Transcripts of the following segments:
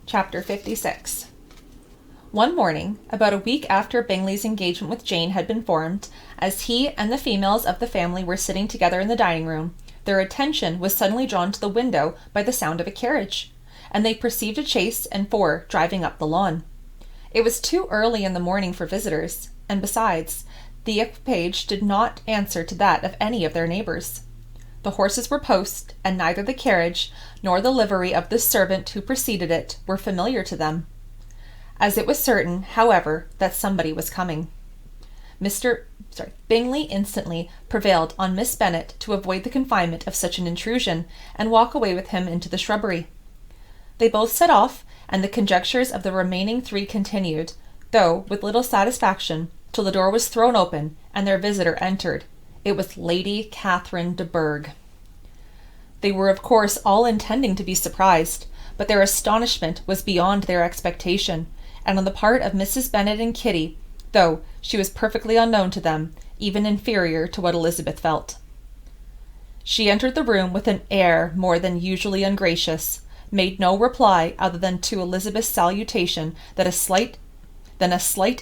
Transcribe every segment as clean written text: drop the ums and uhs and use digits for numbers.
Chapter 56. One morning, about a week after Bingley's engagement with Jane had been formed, as he and the females of the family were sitting together in the dining room, their attention was suddenly drawn to the window by the sound of a carriage, and they perceived a chaise and four driving up the lawn. It was too early in the morning for visitors, and besides, the equipage did not answer to that of any of their neighbours. The horses were post, and neither the carriage nor the livery of the servant who preceded it were familiar to them. As it was certain, however, that somebody was coming, Bingley instantly prevailed on Miss Bennet to avoid the confinement of such an intrusion, and walk away with him into the shrubbery. They both set off, and the conjectures of the remaining three continued, though with little satisfaction, till the door was thrown open, and their visitor entered. It was Lady Catherine de Bourgh. They were of course all intending to be surprised, but their astonishment was beyond their expectation, and on the part of Mrs. Bennet and Kitty, though she was perfectly unknown to them, even inferior to what Elizabeth felt. She entered the room with an air more than usually ungracious, made no reply other than to Elizabeth's salutation than a slight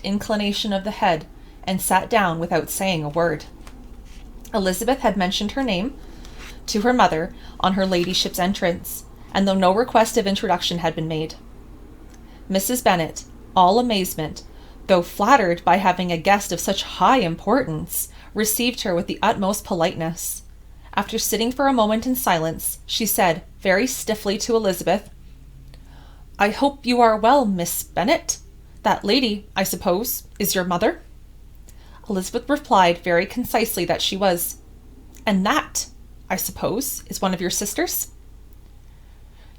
inclination of the head, and sat down without saying a word. Elizabeth had mentioned her name to her mother on her ladyship's entrance, and though no request of introduction had been made, Mrs. Bennet, all amazement, though flattered by having a guest of such high importance, received her with the utmost politeness. After sitting for a moment in silence, she said very stiffly to Elizabeth, "I hope you are well, Miss Bennet. That lady, I suppose, is your mother?" Elizabeth replied very concisely that she was. "And that, I suppose, is one of your sisters?"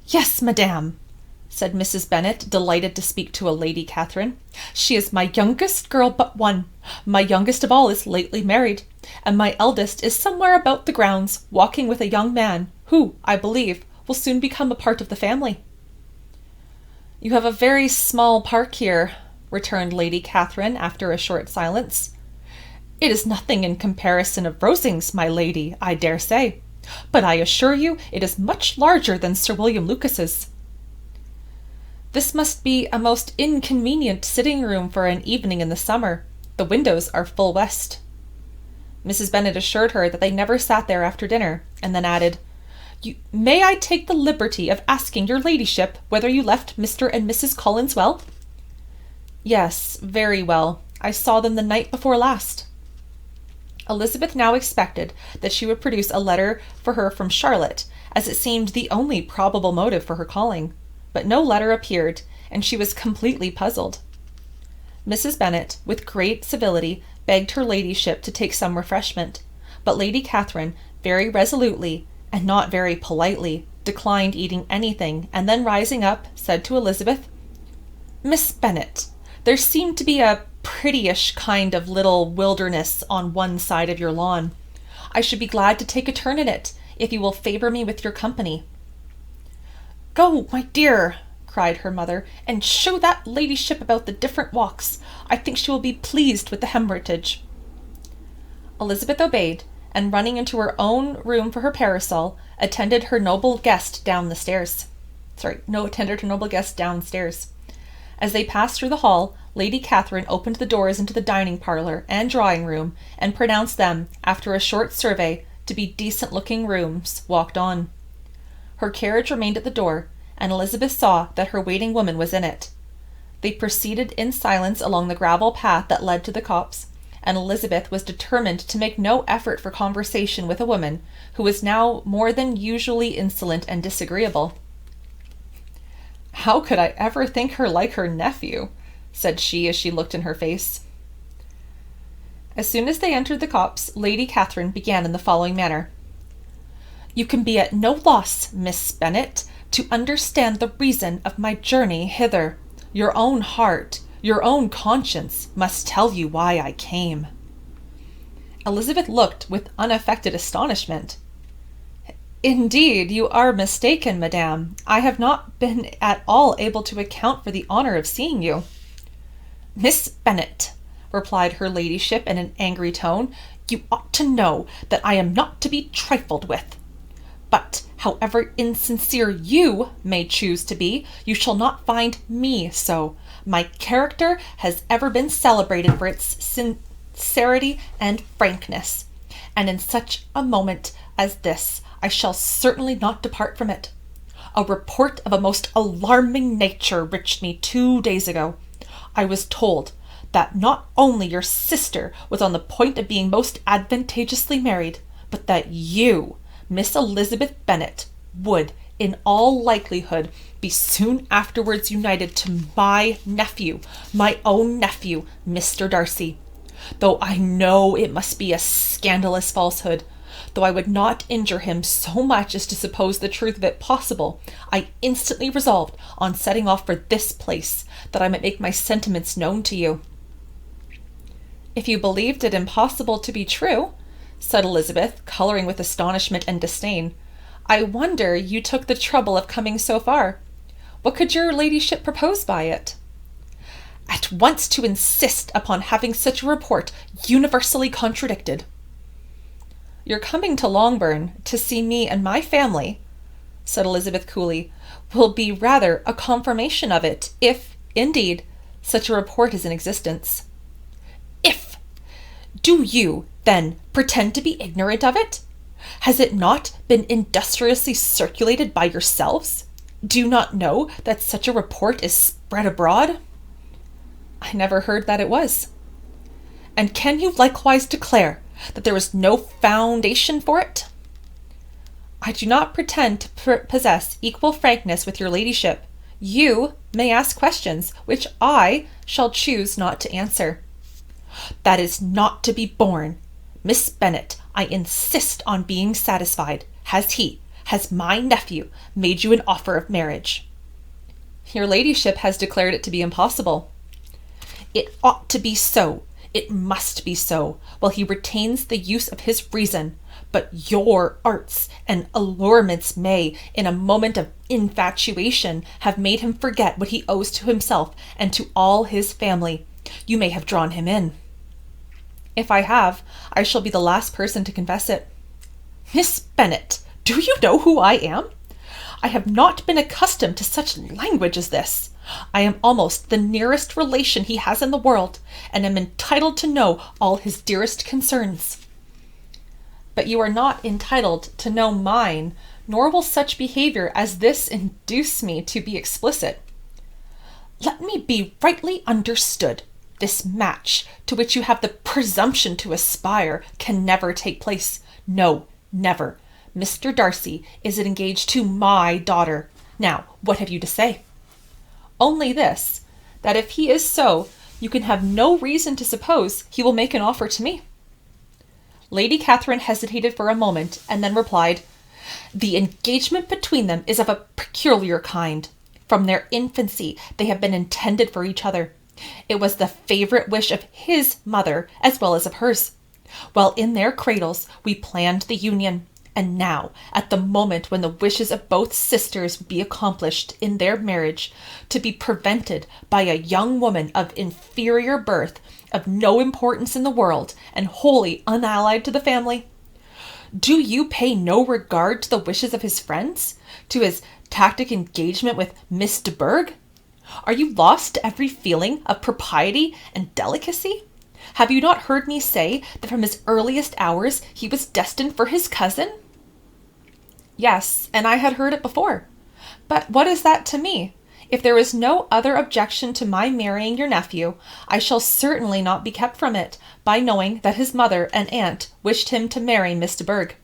"Yes, madam," said Mrs. Bennet, delighted to speak to a Lady Catherine. "She is my youngest girl but one. My youngest of all is lately married, and my eldest is somewhere about the grounds, walking with a young man, who, I believe, will soon become a part of the family." "You have a very small park here," returned Lady Catherine after a short silence. "It is nothing in comparison of Rosings, my lady, I dare say, but I assure you it is much larger than Sir William Lucas's." "This must be a most inconvenient sitting-room for an evening in the summer. The windows are full west." Mrs. Bennet assured her that they never sat there after dinner, and then added, "May I take the liberty of asking your ladyship whether you left Mr. and Mrs. Collins well?" "Yes, very well. I saw them the night before last." Elizabeth now expected that she would produce a letter for her from Charlotte, as it seemed the only probable motive for her calling, but no letter appeared, and she was completely puzzled. Mrs. Bennet, with great civility, begged her ladyship to take some refreshment, but Lady Catherine very resolutely, and not very politely, declined eating anything, and then rising up, said to Elizabeth, "Miss Bennet, there seemed to be a prettyish kind of little wilderness on one side of your lawn. I should be glad to take a turn in it, if you will favour me with your company." "Go, my dear," cried her mother, "and show that ladyship about the different walks. I think she will be pleased with the Hermitage." Elizabeth obeyed, and running into her own room for her parasol, attended her noble guest downstairs. As they passed through the hall, Lady Catherine opened the doors into the dining parlour and drawing-room, and pronounced them, after a short survey, to be decent-looking rooms, walked on. Her carriage remained at the door, and Elizabeth saw that her waiting woman was in it. They proceeded in silence along the gravel path that led to the copse, and Elizabeth was determined to make no effort for conversation with a woman who was now more than usually insolent and disagreeable. "How could I ever think her like her nephew?" said she as she looked in her face. As soon as they entered the copse, Lady Catherine began in the following manner. "You can be at no loss, Miss Bennet, to understand the reason of my journey hither. Your own heart, your own conscience, must tell you why I came." Elizabeth looked with unaffected astonishment. "Indeed, you are mistaken, madame. I have not been at all able to account for the honour of seeing you." "Miss Bennet," replied her ladyship in an angry tone, "you ought to know that I am not to be trifled with. But However insincere you may choose to be, you shall not find me so. My character has ever been celebrated for its sincerity and frankness, and in such a moment as this, I shall certainly not depart from it. A report of a most alarming nature reached me 2 days ago. I was told that not only your sister was on the point of being most advantageously married, but that you, Miss Elizabeth Bennet, would, in all likelihood, be soon afterwards united to my nephew, my own nephew, Mr. Darcy. Though I know it must be a scandalous falsehood, though I would not injure him so much as to suppose the truth of it possible, I instantly resolved on setting off for this place, that I might make my sentiments known to you. If you believed it impossible to be true, said Elizabeth, colouring with astonishment and disdain, I wonder you took the trouble of coming so far. What could your ladyship propose by it? At once to insist upon having such a report universally contradicted. Your coming to Longbourn to see me and my family, said Elizabeth coolly, will be rather a confirmation of it, if, indeed, such a report is in existence. If! Do you, then, pretend to be ignorant of it? Has it not been industriously circulated by yourselves? Do you not know that such a report is spread abroad? I never heard that it was. And can you likewise declare that there is no foundation for it? I do not pretend to possess equal frankness with your ladyship. You may ask questions which I shall choose not to answer. That is not to be borne. Miss Bennet, I insist on being satisfied. Has my nephew made you an offer of marriage? Your ladyship has declared it to be impossible. It ought to be so. It must be so, while he retains the use of his reason. But your arts and allurements may, in a moment of infatuation, have made him forget what he owes to himself and to all his family. You may have drawn him in. If I have, I shall be the last person to confess it. Miss Bennet, do you know who I am? I have not been accustomed to such language as this. I am almost the nearest relation he has in the world, and am entitled to know all his dearest concerns. But you are not entitled to know mine, nor will such behavior as this induce me to be explicit. Let me be rightly understood. This match, to which you have the presumption to aspire, can never take place. No, never. Mr. Darcy is engaged to my daughter. Now, what have you to say? Only this, that if he is so, you can have no reason to suppose he will make an offer to me. Lady Catherine hesitated for a moment, and then replied, The engagement between them is of a peculiar kind. From their infancy they have been intended for each other. It was the favourite wish of his mother as well as of hers. While in their cradles we planned the union, and now, at the moment when the wishes of both sisters would be accomplished in their marriage, to be prevented by a young woman of inferior birth, of no importance in the world, and wholly unallied to the family. Do you pay no regard to the wishes of his friends, to his tacit engagement with Miss de Bourgh? Are you lost to every feeling of propriety and delicacy? Have you not heard me say that from his earliest hours he was destined for his cousin? Yes, and I had heard it before. But what is that to me? If there is no other objection to my marrying your nephew, I shall certainly not be kept from it by knowing that his mother and aunt wished him to marry Miss de Bourgh.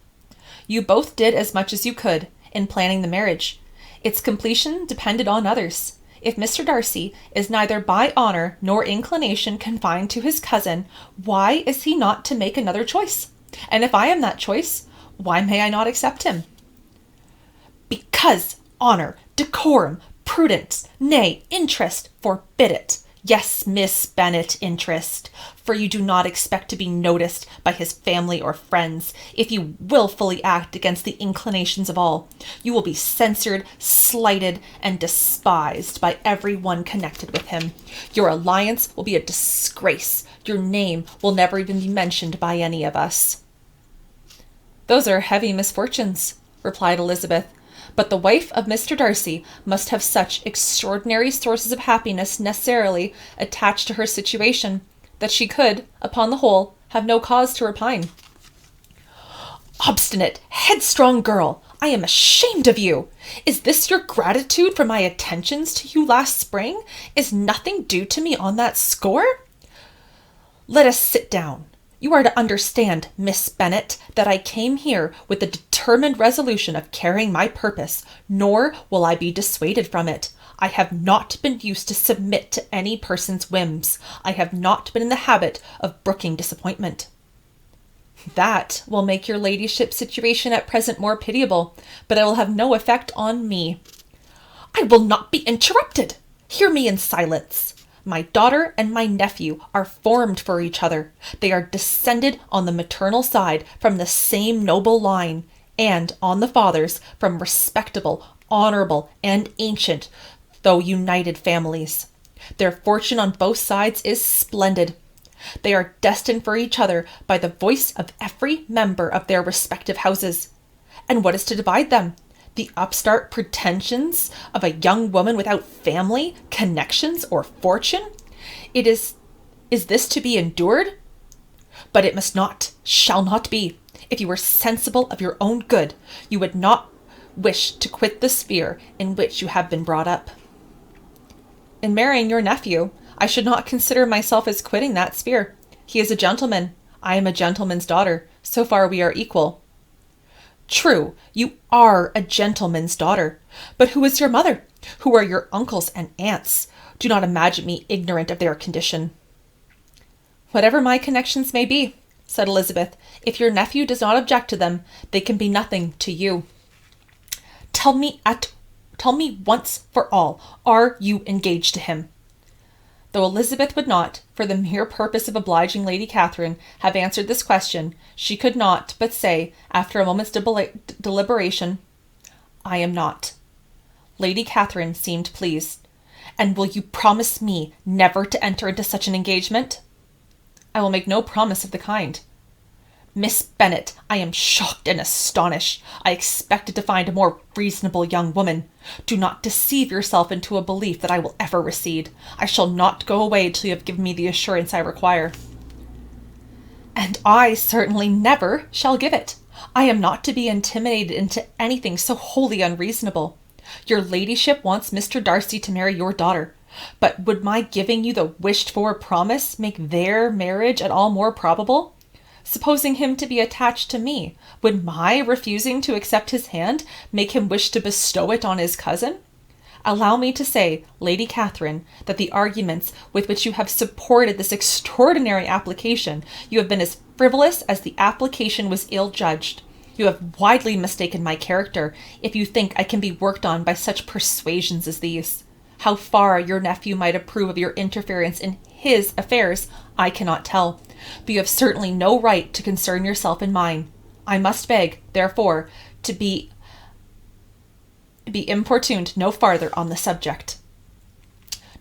You both did as much as you could in planning the marriage. Its completion depended on others. If Mr. Darcy is neither by honour nor inclination confined to his cousin, why is he not to make another choice? And if I am that choice, why may I not accept him? Because honour, decorum, prudence, nay, interest forbid it. Yes, Miss Bennet, interest, for you do not expect to be noticed by his family or friends. If you wilfully act against the inclinations of all, you will be censured, slighted, and despised by every one connected with him. Your alliance will be a disgrace. Your name will never even be mentioned by any of us. Those are heavy misfortunes, replied Elizabeth. But the wife of Mr. Darcy must have such extraordinary sources of happiness necessarily attached to her situation, that she could, upon the whole, have no cause to repine. Obstinate, headstrong girl! I am ashamed of you! Is this your gratitude for my attentions to you last spring? Is nothing due to me on that score? Let us sit down. You are to understand, Miss Bennet, that I came here with the determined resolution of carrying my purpose, nor will I be dissuaded from it. I have not been used to submit to any person's whims. I have not been in the habit of brooking disappointment. That will make your ladyship's situation at present more pitiable, but it will have no effect on me. I will not be interrupted. Hear me in silence. My daughter and my nephew are formed for each other. They are descended on the maternal side from the same noble line, and on the father's from respectable, honorable, and ancient, though united families. Their fortune on both sides is splendid. They are destined for each other by the voice of every member of their respective houses. And what is to divide them? The upstart pretensions of a young woman without family, connections, or fortune? Is this to be endured? But it must not, shall not be. If you were sensible of your own good, you would not wish to quit the sphere in which you have been brought up. In marrying your nephew, I should not consider myself as quitting that sphere. He is a gentleman. I am a gentleman's daughter. So far we are equal. True, you are a gentleman's daughter. But who is your mother? Who are your uncles and aunts? Do not imagine me ignorant of their condition. Whatever my connections may be, said Elizabeth, if your nephew does not object to them, they can be nothing to you. Tell me once for all, are you engaged to him? Though Elizabeth would not, for the mere purpose of obliging Lady Catherine, have answered this question, she could not but say, after a moment's deliberation, I am not. Lady Catherine seemed pleased. And will you promise me never to enter into such an engagement? I will make no promise of the kind. Miss Bennet, I am shocked and astonished. I expected to find a more reasonable young woman. Do not deceive yourself into a belief that I will ever recede. I shall not go away till you have given me the assurance I require. And I certainly never shall give it. I am not to be intimidated into anything so wholly unreasonable. Your ladyship wants Mr. Darcy to marry your daughter. But would my giving you the wished-for promise make their marriage at all more probable? Supposing him to be attached to me, would my refusing to accept his hand make him wish to bestow it on his cousin? Allow me to say, Lady Catherine, that the arguments with which you have supported this extraordinary application, you have been as frivolous as the application was ill-judged. You have widely mistaken my character, if you think I can be worked on by such persuasions as these. How far your nephew might approve of your interference in his affairs, I cannot tell, but you have certainly no right to concern yourself in mine. I must beg, therefore, to be importuned no farther on the subject.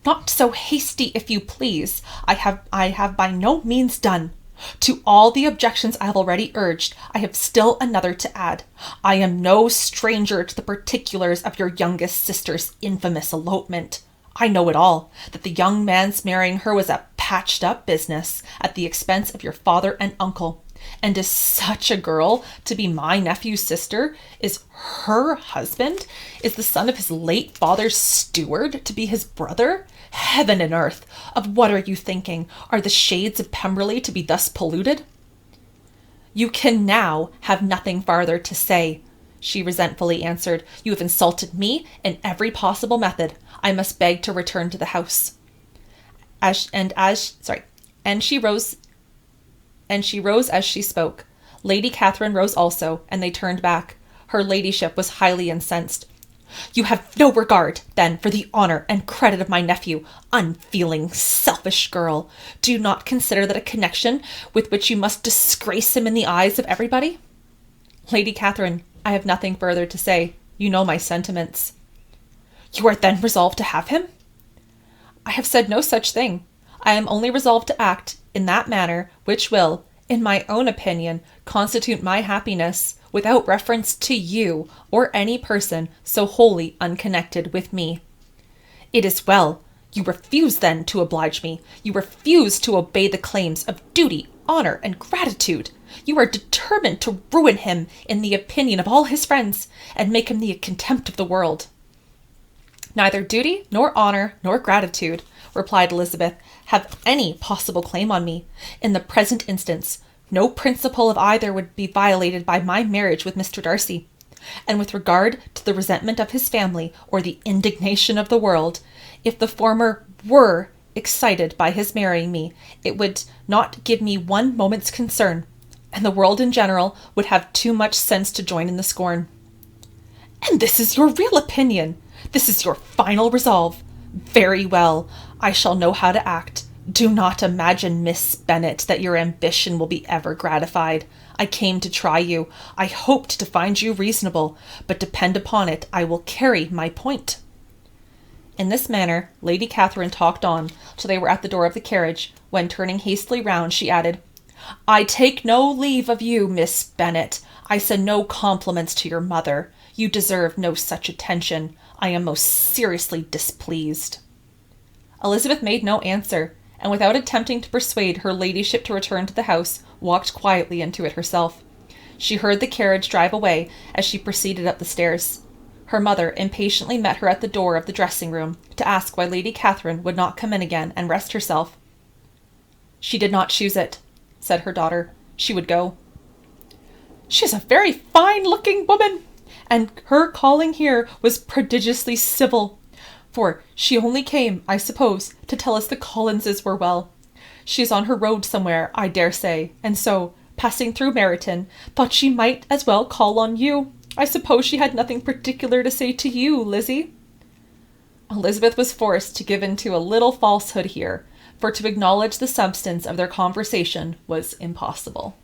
Not so hasty, if you please. I have by no means done. To all the objections I have already urged, I have still another to add. I am no stranger to the particulars of your youngest sister's infamous elopement. I know it all, that the young man's marrying her was a patched-up business at the expense of your father and uncle. And is such a girl to be my nephew's sister? Is her husband? Is the son of his late father's steward to be his brother? Heaven and earth! Of what are you thinking? Are the shades of Pemberley to be thus polluted? You can now have nothing farther to say, she resentfully answered. You have insulted me in every possible method. I must beg to return to the house. And she rose as she spoke. Lady Catherine rose also, and they turned back. Her ladyship was highly incensed. You have no regard, then, for the honour and credit of my nephew, unfeeling, selfish girl. Do you not consider that a connection with which you must disgrace him in the eyes of everybody? Lady Catherine, I have nothing further to say. You know my sentiments. You are then resolved to have him? I have said no such thing. I am only resolved to act in that manner which will, in my own opinion, constitute my happiness, without reference to you or any person so wholly unconnected with me. It is well. You refuse then to oblige me. You refuse to obey the claims of duty, honor, and gratitude. You are determined to ruin him in the opinion of all his friends, and make him the contempt of the world. Neither duty, nor honor, nor gratitude, replied Elizabeth, have any possible claim on me. In the present instance, no principle of either would be violated by my marriage with Mr. Darcy. And with regard to the resentment of his family, or the indignation of the world, if the former were excited by his marrying me, it would not give me one moment's concern, and the world in general would have too much sense to join in the scorn. And this is your real opinion? This is your final resolve? Very well, I shall know how to act. Do not imagine, Miss Bennet, that your ambition will be ever gratified. I came to try you. I hoped to find you reasonable, but depend upon it, I will carry my point. In this manner, Lady Catherine talked on till they were at the door of the carriage, when, turning hastily round, she added, I take no leave of you, Miss Bennet. I send no compliments to your mother. You deserve no such attention. I am most seriously displeased. Elizabeth made no answer, and without attempting to persuade her ladyship to return to the house, walked quietly into it herself. She heard the carriage drive away as she proceeded up the stairs. Her mother impatiently met her at the door of the dressing-room to ask why Lady Catherine would not come in again and rest herself. She did not choose it, said her daughter. She would go. She is a very fine-looking woman, and her calling here was prodigiously civil, for she only came, I suppose, to tell us the Collinses were well. She is on her road somewhere, I dare say, and so, passing through Meryton, thought she might as well call on you. I suppose she had nothing particular to say to you, Lizzie. Elizabeth was forced to give into a little falsehood here, for to acknowledge the substance of their conversation was impossible.